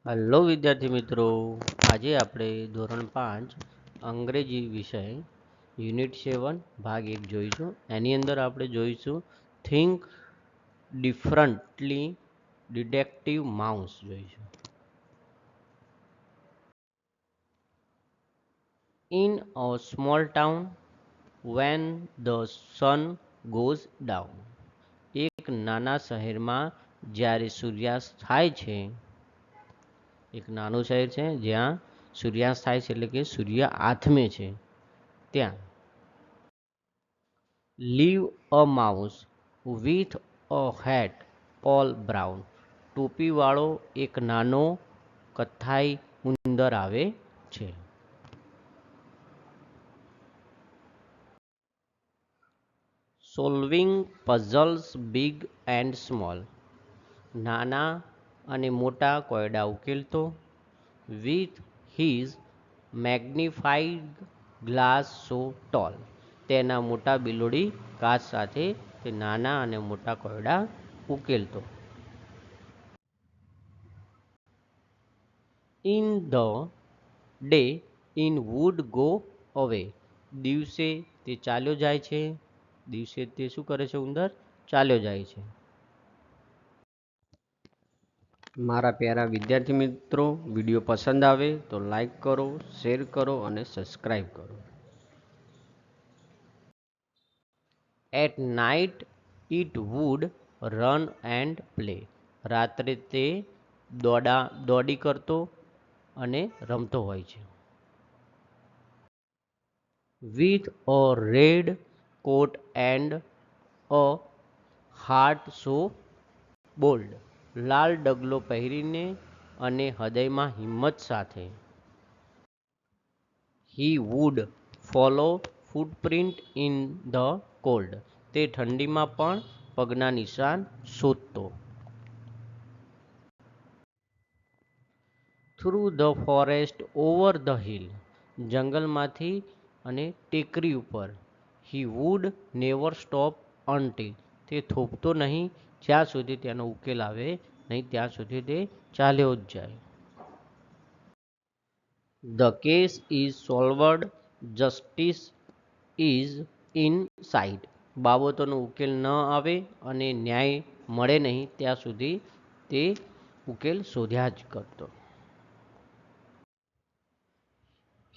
Hello વિદ્યાર્થી મિત્રો, આજે આપણે ધોરણ 5 અંગ્રેજી વિષય યુનિટ 7 ભાગ 1 જોઈશું. એની અંદર આપણે જોઈશું થિંક ડિફરન્ટલી ડિટેક્ટિવ માઉસ જોઈશું. In a small town when the sun goes down. એક નાના શહેરમાં જ્યારે સૂર્યાસ્ત થાય છે, એક નાનું શહેર છે જ્યાં સૂર્યાસ્ત થાય છે એટલે કે સૂર્ય આથમે છે ત્યાં live a mouse with a hat all brown. ટોપીવાળો એક નાનો કથ્થાઈ ઉંદર આવે છે. Solving puzzles big and small. નાના અને મોટા કોયડા ઉકેલતો. With his magnified glass so tall. તેના મોટા બિલોડી કાચ સાથે તે નાના અને મોટા કોયડા ઉકેલતો. In the day in would go away. દિવસે તે ચાલ્યો જાય છે. દિવસે તે શું કરે છે? ઉંદર ચાલ્યો જાય છે. મારા પ્યારા વિદ્યાર્થી મિત્રો, વિડીયો પસંદ આવે તો લાઈક કરો, શેર કરો અને સબસ્ક્રાઈબ કરો. At night it would run and play. રાત્રે તે દોડી કરતો અને રમતો હોય છે. With a red coat and a heart so bold. લાલ ડગલો પહેરીને અને હૃદયમાં હિંમત સાથે. He would follow footprint in the cold. તે ઠંડીમાં પણ પગના નિશાન શોધતો. Through the forest over the hill. જંગલમાંથી અને ટેકરી ઉપર. He would never stop until. તે થોભતો નહીં જ્યાં સુધી તેનો ઉકેલ આવે નહીં, ત્યાં સુધી તે ચાલ્યો જ જાય. The case is solved justice is in site. બાબતોનો ઉકેલ ન આવે અને ન્યાય મળે નહીં ત્યાં સુધી તે ઉકેલ શોધ્યા જ કરતો.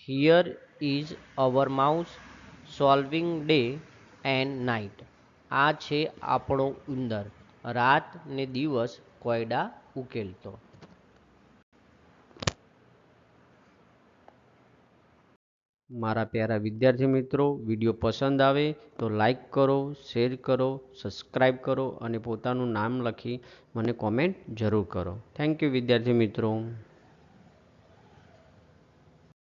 Here is our mouse solving day and night. આ છે આપણો ઉંદર રાત ને દિવસ કોયડા ઉકેલતો. મારા પ્યારા વિદ્યાર્થી મિત્રો, વિડીયો પસંદ આવે તો લાઈક કરો, શેર કરો, સબસ્ક્રાઈબ કરો અને પોતાનું નામ લખી મને કોમેન્ટ જરૂર કરો. થેન્ક યુ વિદ્યાર્થી મિત્રો.